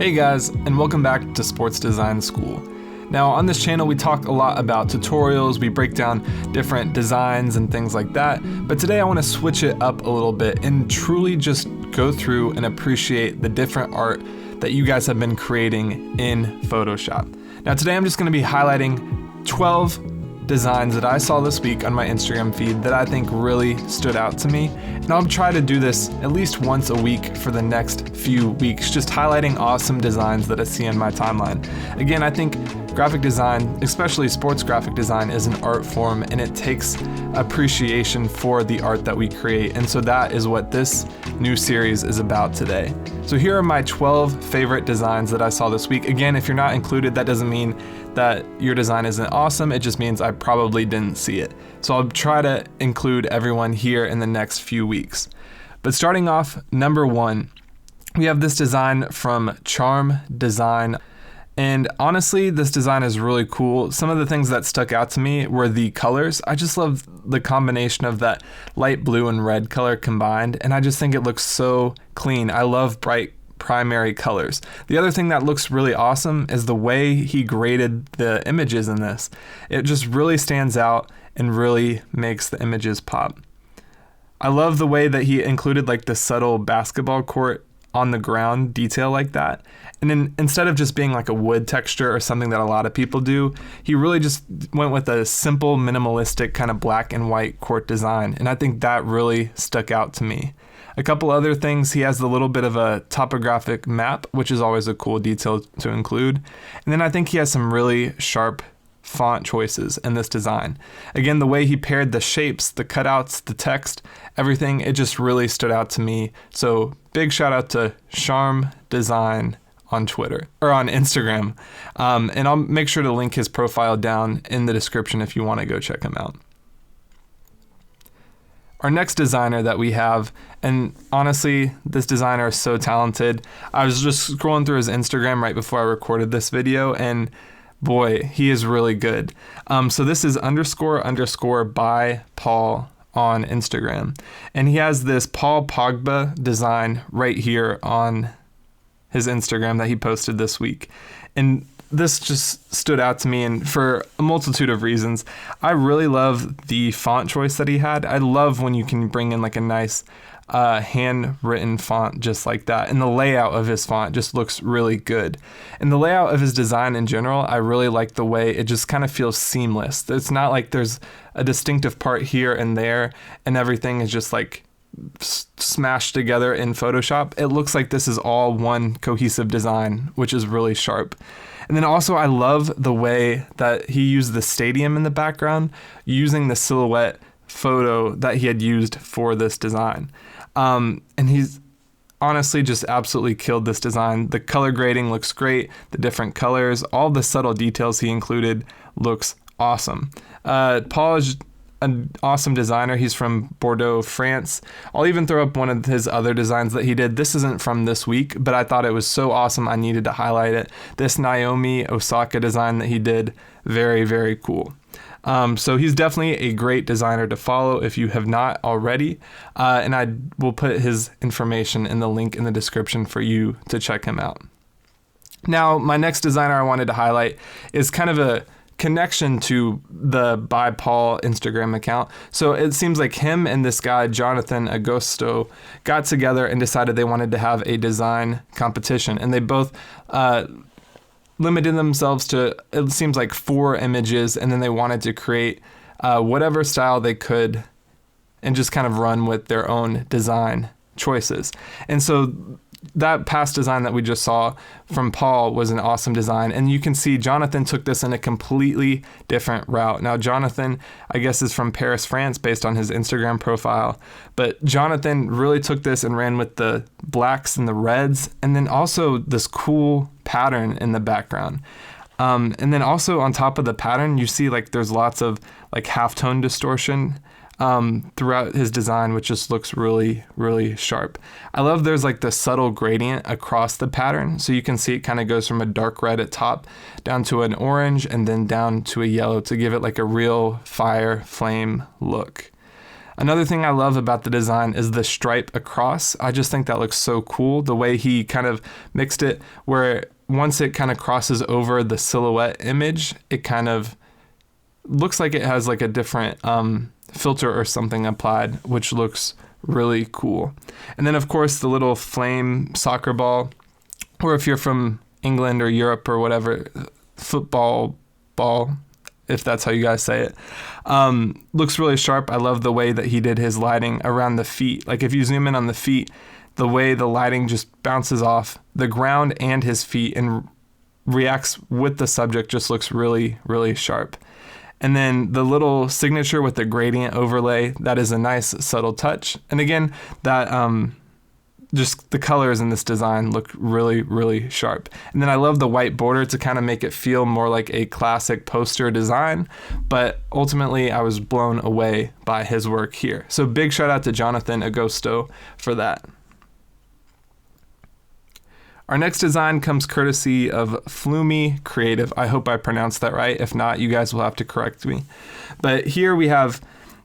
Hey guys, and welcome back to Sports Design School. Now on this channel we talk a lot about tutorials, we break down different designs and things like that, but today I want to switch it up a little bit and truly just go through and appreciate the different art that you guys have been creating in Photoshop. Now today I'm just going to be highlighting 12 designs that I saw this week on my Instagram feed that I think really stood out to me, and I'll try to do this at least once a week for the next few weeks, just highlighting awesome designs that I see on my timeline. Again, I think graphic design, especially sports graphic design, is an art form and it takes appreciation for the art that we create, and so that is what this new series is about today. So here are my 12 favorite designs that I saw this week. Again, if you're not included, that doesn't mean that your design isn't awesome, it just means I probably didn't see it. So I'll try to include everyone here in the next few weeks. But starting off, number 1, we have this design from Charm Design. And honestly, this design is really cool. Some of the things that stuck out to me were the colors. I just love the combination of that light blue and red color combined, and I just think it looks so clean. I love bright primary colors. The other thing that looks really awesome is the way he graded the images in this. It just really stands out and really makes the images pop. I love the way that he included like the subtle basketball court on the ground detail like that. And then instead of just being like a wood texture or something that a lot of people do, he really just went with a simple, minimalistic kind of black and white court design. And I think that really stuck out to me. A couple other things, he has a little bit of a topographic map, which is always a cool detail to include. And then I think he has some really sharp font choices in this design. Again, the way he paired the shapes, the cutouts, the text, everything, it just really stood out to me. So big shout out to Charm Design on Twitter or on Instagram. And I'll make sure to link his profile down in the description if you want to go check him out. Our next designer that we have, and honestly, this designer is so talented. I was just scrolling through his Instagram right before I recorded this video, and boy, he is really good. So this is __ by Paul on Instagram. And he has this Paul Pogba design right here on his Instagram that he posted this week. And this just stood out to me, and for a multitude of reasons. I really love the font choice that he had. I love when you can bring in like a nice handwritten font just like that. And the layout of his font just looks really good. And the layout of his design in general, I really like the way it just kind of feels seamless. It's not like there's a distinctive part here and there and everything is just like smashed together in Photoshop. It looks like this is all one cohesive design, which is really sharp. And then also I love the way that he used the stadium in the background using the silhouette photo that he had used for this design. And he's honestly just absolutely killed this design. The color grading looks great. The different colors, all the subtle details he included looks awesome. Paul is an awesome designer. He's from Bordeaux, France. I'll even throw up one of his other designs that he did. This isn't from this week, but I thought it was so awesome I needed to highlight it. This Naomi Osaka design that he did, very, very cool. So he's definitely a great designer to follow if you have not already. And I will put his information in the link in the description for you to check him out. Now, my next designer I wanted to highlight is kind of a connection to the by Paul Instagram account. So it seems like him and this guy, Jonathan Agusto, got together and decided they wanted to have a design competition. And they both limited themselves to, it seems like 4 images, and then they wanted to create whatever style they could and just kind of run with their own design choices. And so that past design that we just saw from Paul was an awesome design, and you can see Jonathan took this in a completely different route. Now Jonathan, I guess, is from Paris, France, based on his Instagram profile, but Jonathan really took this and ran with the blacks and the reds, and then also this cool pattern in the background. And then also on top of the pattern, you see like there's lots of like halftone distortion throughout his design, which just looks really, really sharp. I love there's like the subtle gradient across the pattern. So you can see it kind of goes from a dark red at top down to an orange and then down to a yellow to give it like a real fire flame look. Another thing I love about the design is the stripe across. I just think that looks so cool, the way he kind of mixed it, where once it kind of crosses over the silhouette image, it kind of looks like it has like a different filter or something applied, which looks really cool. And then of course the little flame soccer ball, or if you're from England or Europe or whatever, football ball, if that's how you guys say it, looks really sharp. I love the way that he did his lighting around the feet. Like if you zoom in on the feet, the way the lighting just bounces off the ground and his feet and reacts with the subject just looks really, really sharp. And then the little signature with the gradient overlay, that is a nice subtle touch. And again, that just the colors in this design look really, really sharp. And then I love the white border to kind of make it feel more like a classic poster design. But ultimately, I was blown away by his work here. So big shout out to Jonathan Agusto for that. Our next design comes courtesy of Flumi Creative. I hope I pronounced that right. If not, you guys will have to correct me. But here we have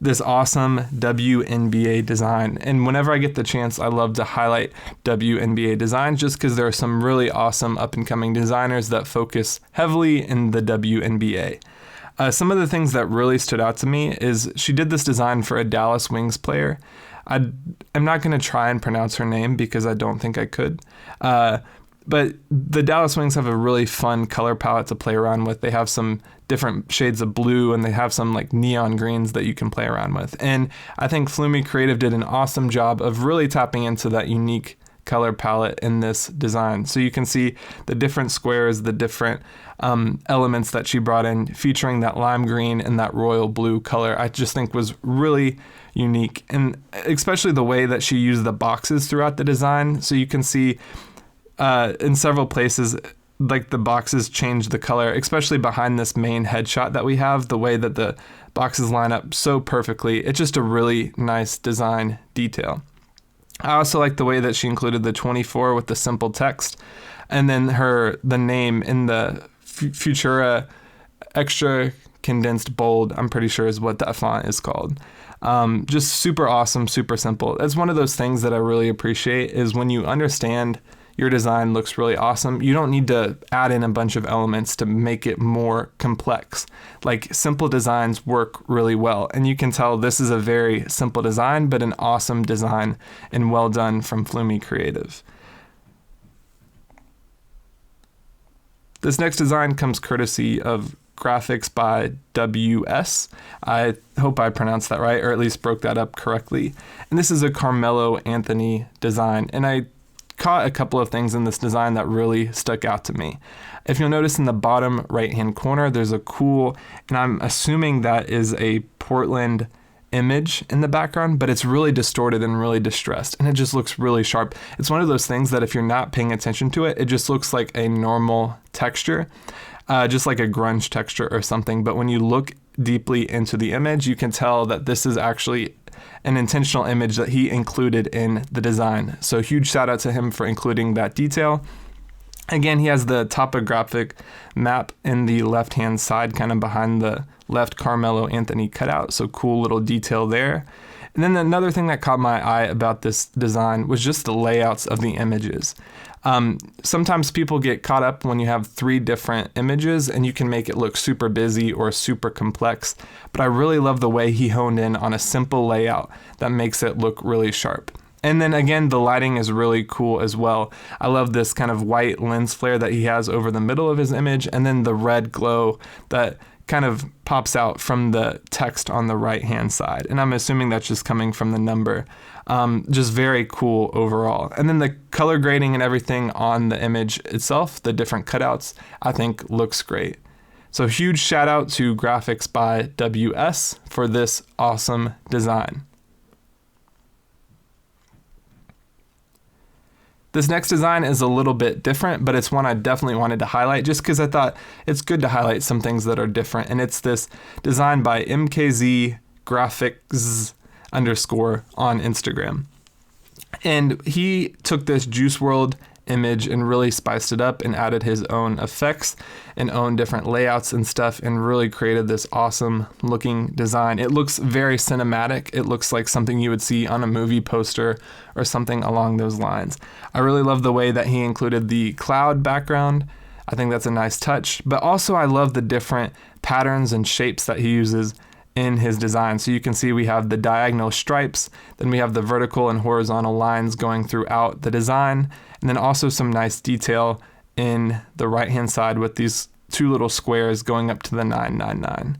this awesome WNBA design. And whenever I get the chance, I love to highlight WNBA designs just because there are some really awesome up-and-coming designers that focus heavily in the WNBA. Some of the things that really stood out to me is she did this design for a Dallas Wings player. I'm not going to try and pronounce her name because I don't think I could. But the Dallas Wings have a really fun color palette to play around with. They have some different shades of blue and they have some like neon greens that you can play around with. And I think Flumi Creative did an awesome job of really tapping into that unique color palette in this design. So you can see the different squares, the different elements that she brought in, featuring that lime green and that royal blue color. I just think was really unique, and especially the way that she used the boxes throughout the design. So you can see in several places, like the boxes change the color, especially behind this main headshot that we have, the way that the boxes line up so perfectly. It's just a really nice design detail. I also like the way that she included the 24 with the simple text, and then the name in the Futura extra condensed bold, I'm pretty sure is what that font is called. Just super awesome, super simple. That's one of those things that I really appreciate, is when you understand your design looks really awesome, you don't need to add in a bunch of elements to make it more complex. Like, simple designs work really well, and you can tell this is a very simple design, but an awesome design and well done from Flumi Creative. This next design comes courtesy of Graphics by WS. I hope I pronounced that right, or at least broke that up correctly. And this is a Carmelo Anthony design, and I caught a couple of things in this design that really stuck out to me. If you'll notice in the bottom right-hand corner, there's a cool, and I'm assuming that is a Portland image in the background, but it's really distorted and really distressed, and it just looks really sharp. It's one of those things that if you're not paying attention to it, it just looks like a normal texture, just like a grunge texture or something. But when you look deeply into the image, you can tell that this is actually an intentional image that he included in the design. So huge shout out to him for including that detail. Again, he has the topographic map in the left-hand side, kind of behind the left Carmelo Anthony cutout. So cool little detail there. And then another thing that caught my eye about this design was just the layouts of the images. Sometimes people get caught up when you have 3 different images and you can make it look super busy or super complex. But I really love the way he honed in on a simple layout that makes it look really sharp. And then again, the lighting is really cool as well. I love this kind of white lens flare that he has over the middle of his image, and then the red glow that kind of pops out from the text on the right hand side. And I'm assuming that's just coming from the number. Just very cool overall. And then the color grading and everything on the image itself, the different cutouts, I think looks great. So huge shout out to Graphics by WS for this awesome design. This next design is a little bit different, but it's one I definitely wanted to highlight just because I thought it's good to highlight some things that are different. And it's this design by MKZ Graphics _ on Instagram. And he took this Juice WRLD image and really spiced it up and added his own effects and own different layouts and stuff and really created this awesome looking design. It looks very cinematic. It looks like something you would see on a movie poster or something along those lines. I really love the way that he included the cloud background. I think that's a nice touch, but also I love the different patterns and shapes that he uses in his design. So you can see we have the diagonal stripes, then we have the vertical and horizontal lines going throughout the design, and then also some nice detail in the right hand side with these two little squares going up to the 999.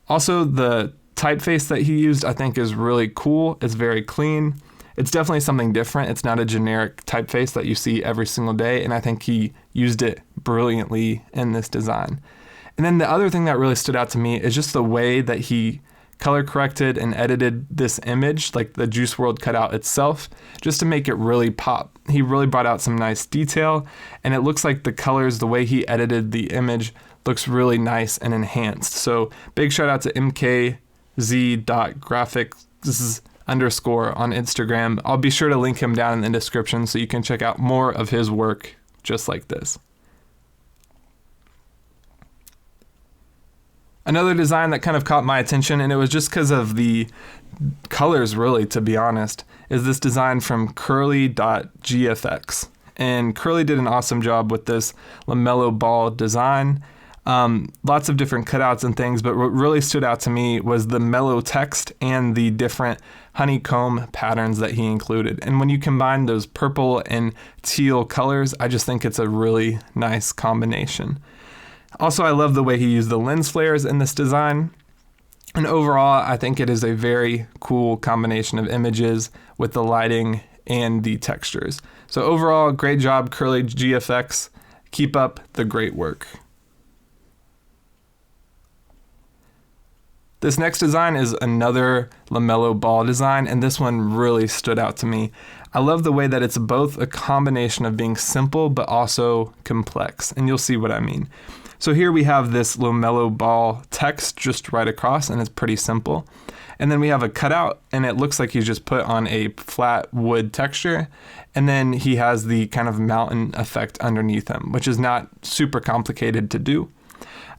Also, the typeface that he used I think is really cool. It's very clean. It's definitely something different. It's not a generic typeface that you see every single day, and I think he used it brilliantly in this design. And then the other thing that really stood out to me is just the way that he color corrected and edited this image, like the Juice WRLD cutout itself, just to make it really pop. He really brought out some nice detail, and it looks like the colors, the way he edited the image, looks really nice and enhanced. So big shout out to MKZ.Graphics _ on Instagram. I'll be sure to link him down in the description so you can check out more of his work just like this. Another design that kind of caught my attention, and it was just because of the colors really, to be honest, is this design from Curly.GFX. And Curly did an awesome job with this LaMelo Ball design. Lots of different cutouts and things, but what really stood out to me was the mellow text and the different honeycomb patterns that he included. And when you combine those purple and teal colors, I just think it's a really nice combination. Also, I love the way he used the lens flares in this design. And overall, I think it is a very cool combination of images with the lighting and the textures. So overall, great job, Curly GFX. Keep up the great work. This next design is another LaMelo Ball design, and this one really stood out to me. I love the way that it's both a combination of being simple but also complex, and you'll see what I mean. So here we have this LaMelo Ball text just right across, and it's pretty simple. And then we have a cutout, and it looks like he's just put on a flat wood texture. And then he has the kind of mountain effect underneath him, which is not super complicated to do.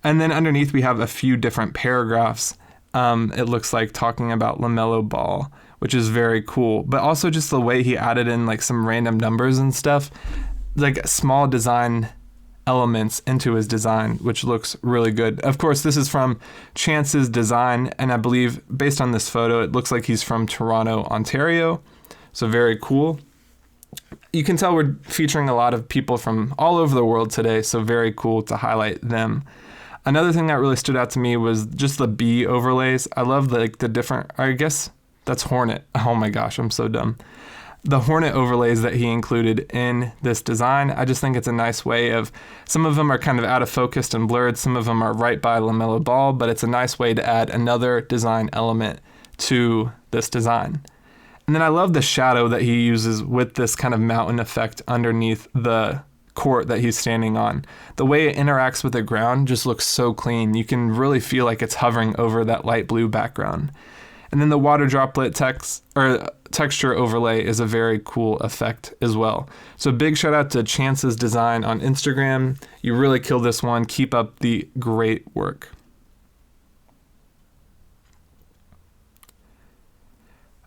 And then underneath we have a few different paragraphs. It looks like talking about LaMelo Ball, which is very cool. But also just the way he added in like some random numbers and stuff, like small design elements into his design, which looks really good. Of course, this is from Chance's design, and I believe based on this photo, it looks like he's from Toronto, Ontario. So very cool. You can tell we're featuring a lot of people from all over the world today, so very cool to highlight them. Another thing that really stood out to me was just the bee overlays. I love the different, I guess that's Hornet. Oh my gosh, I'm so dumb. The Hornet overlays that he included in this design, I just think it's a nice way of, some of them are kind of out of focus and blurred, some of them are right by LaMelo Ball, but it's a nice way to add another design element to this design. And then I love the shadow that he uses with this kind of mountain effect underneath the court that he's standing on. The way it interacts with the ground just looks so clean. You can really feel like it's hovering over that light blue background. And then the water droplet texture overlay is a very cool effect as well. So big shout out to Chance's design on Instagram. You really killed this one. Keep up the great work.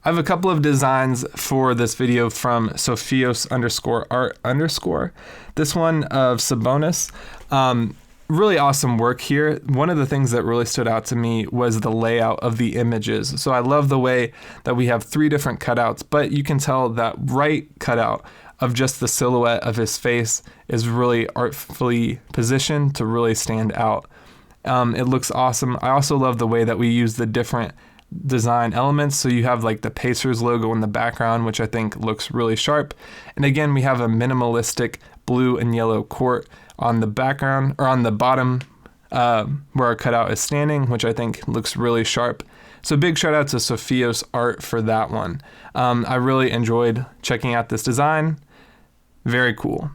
I have a couple of designs for this video from Sophia _art_. This one of Sabonis. Really awesome work here. One of the things that really stood out to me was the layout of the images. So I love the way that we have 3 different cutouts, but you can tell that right cutout of just the silhouette of his face is really artfully positioned to really stand out. It looks awesome. I also love the way that we use the different design elements. So you have like the Pacers logo in the background, which I think looks really sharp. And again, we have a minimalistic blue and yellow court on the background, or on the bottom where our cutout is standing, which I think looks really sharp. So big shout out to Sophia's art for that one. I really enjoyed checking out this design. Very cool.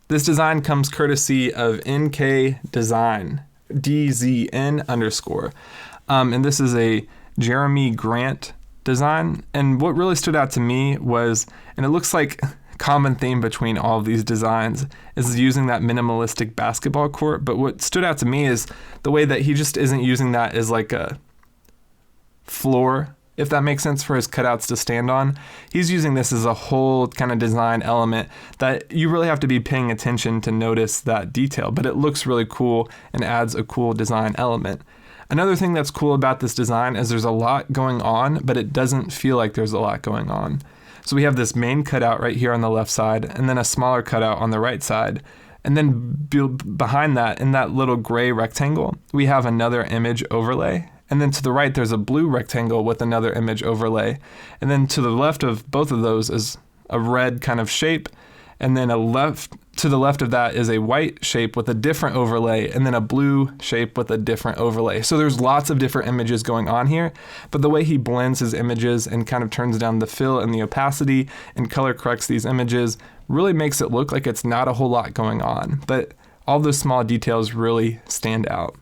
This design comes courtesy of NK Design, DZN _. And this is a Jeremy Grant design. And what really stood out to me was, and it looks like common theme between all of these designs, is using that minimalistic basketball court. But what stood out to me is the way that he just isn't using that as like a floor, if that makes sense, for his cutouts to stand on. He's using this as a whole kind of design element that you really have to be paying attention to notice that detail, but it looks really cool and adds a cool design element. Another thing that's cool about this design is there's a lot going on, but it doesn't feel like there's a lot going on. So we have this main cutout right here on the left side, and then a smaller cutout on the right side. And then behind that, in that little gray rectangle, we have another image overlay. And then to the right, there's a blue rectangle with another image overlay. And then to the left of both of those is a red kind of shape. And then to the left of that is a white shape with a different overlay, and then a blue shape with a different overlay. So there's lots of different images going on here, but the way he blends his images and kind of turns down the fill and the opacity and color corrects these images really makes it look like it's not a whole lot going on, but all those small details really stand out.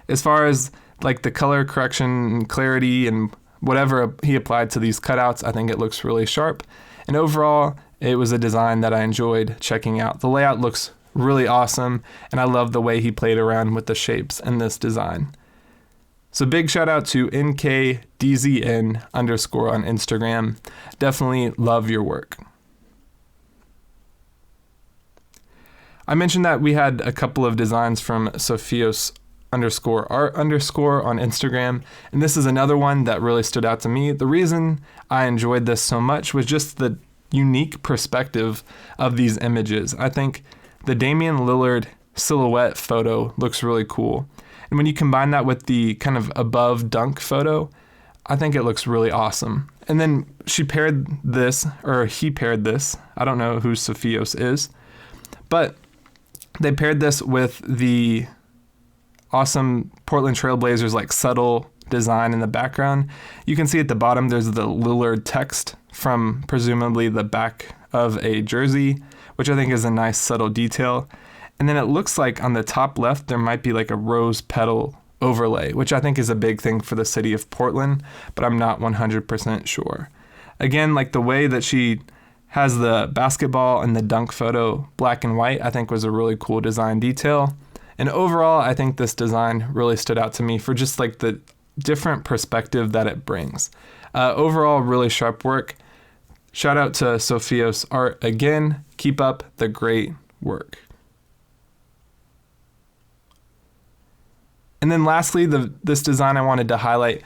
As far as like the color correction and clarity and whatever he applied to these cutouts, I think it looks really sharp. And overall, it was a design that I enjoyed checking out. The layout looks really awesome, and I love the way he played around with the shapes in this design. So big shout out to NKDZN_ on Instagram. Definitely love your work. I mentioned that we had a couple of designs from Sophia's _art_ on Instagram, and this is another one that really stood out to me. The reason I enjoyed this so much was just the unique perspective of these images. I think the Damian Lillard silhouette photo looks really cool, and when you combine that with the kind of above dunk photo, I think it looks really awesome. And then he paired this, I don't know who Sophios is, but they paired this with the awesome Portland Trailblazers like subtle design in the background. You can see at the bottom there's the Lillard text from presumably the back of a jersey, which I think is a nice subtle detail. And then it looks like on the top left there might be like a rose petal overlay, which I think is a big thing for the city of Portland, but I'm not 100% sure. Again, like the way that she has the basketball and the dunk photo black and white, I think was a really cool design detail. And overall, I think this design really stood out to me for just like the different perspective that it brings. Overall, really sharp work. Shout out to Sophia's art again. Keep up the great work. And then lastly, this design I wanted to highlight.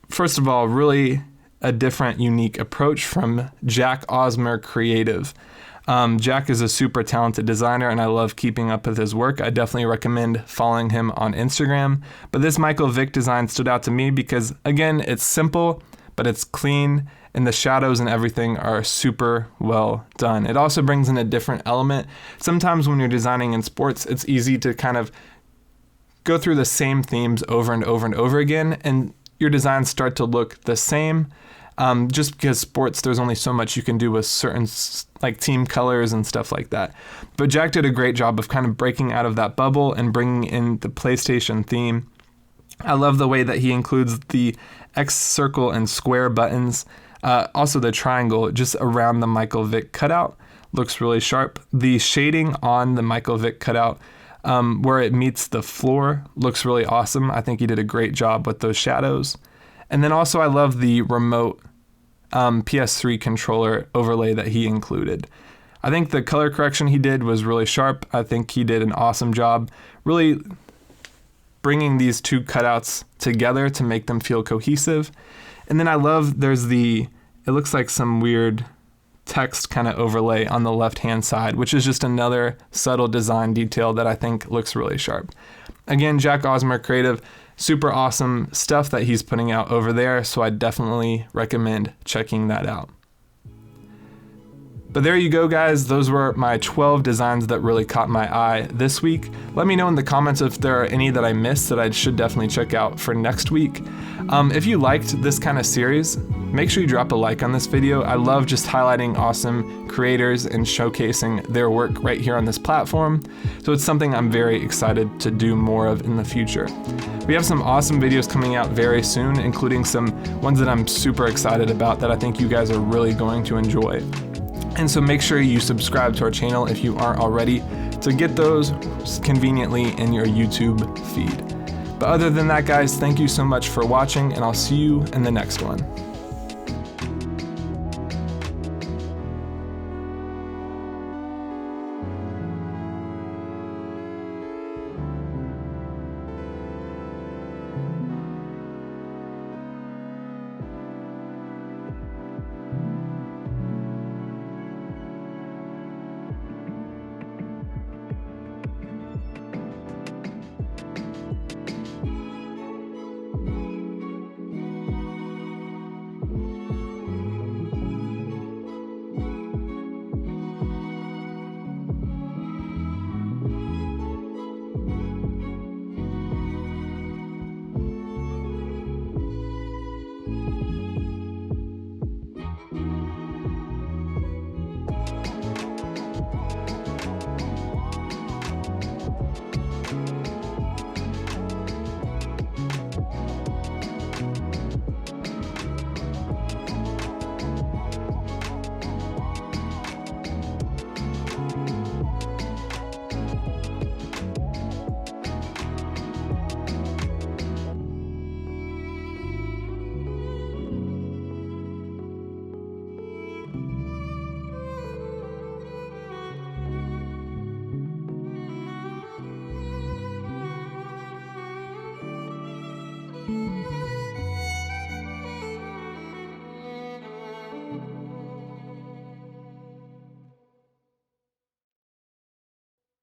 First of all, really a different, unique approach from Jack Osmere Creative. Jack is a super talented designer, and I love keeping up with his work. I definitely recommend following him on Instagram. But this Michael Vick design stood out to me because, again, it's simple, but it's clean, and the shadows and everything are super well done. It also brings in a different element. Sometimes when you're designing in sports, it's easy to kind of go through the same themes over and over and over again, and your designs start to look the same. Just because sports, there's only so much you can do with certain like team colors and stuff like that. But Jack did a great job of kind of breaking out of that bubble and bringing in the PlayStation theme. I love the way that he includes the X, circle, and square buttons. Also the triangle just around the Michael Vick cutout looks really sharp. The shading on the Michael Vick cutout where it meets the floor looks really awesome. I think he did a great job with those shadows. And then also I love the remote PS3 controller overlay that he included. I think the color correction he did was really sharp. I think he did an awesome job really bringing these two cutouts together to make them feel cohesive. And then I love it looks like some weird text kind of overlay on the left-hand side, which is just another subtle design detail that I think looks really sharp. Again, Jack Osmere Creative, super awesome stuff that he's putting out over there, so I definitely recommend checking that out. But there you go, guys. Those were my 12 designs that really caught my eye this week. Let me know in the comments if there are any that I missed that I should definitely check out for next week. If you liked this kind of series, make sure you drop a like on this video. I love just highlighting awesome creators and showcasing their work right here on this platform. So it's something I'm very excited to do more of in the future. We have some awesome videos coming out very soon, including some ones that I'm super excited about that I think you guys are really going to enjoy. And so make sure you subscribe to our channel if you aren't already to get those conveniently in your YouTube feed. But other than that, guys, thank you so much for watching, and I'll see you in the next one.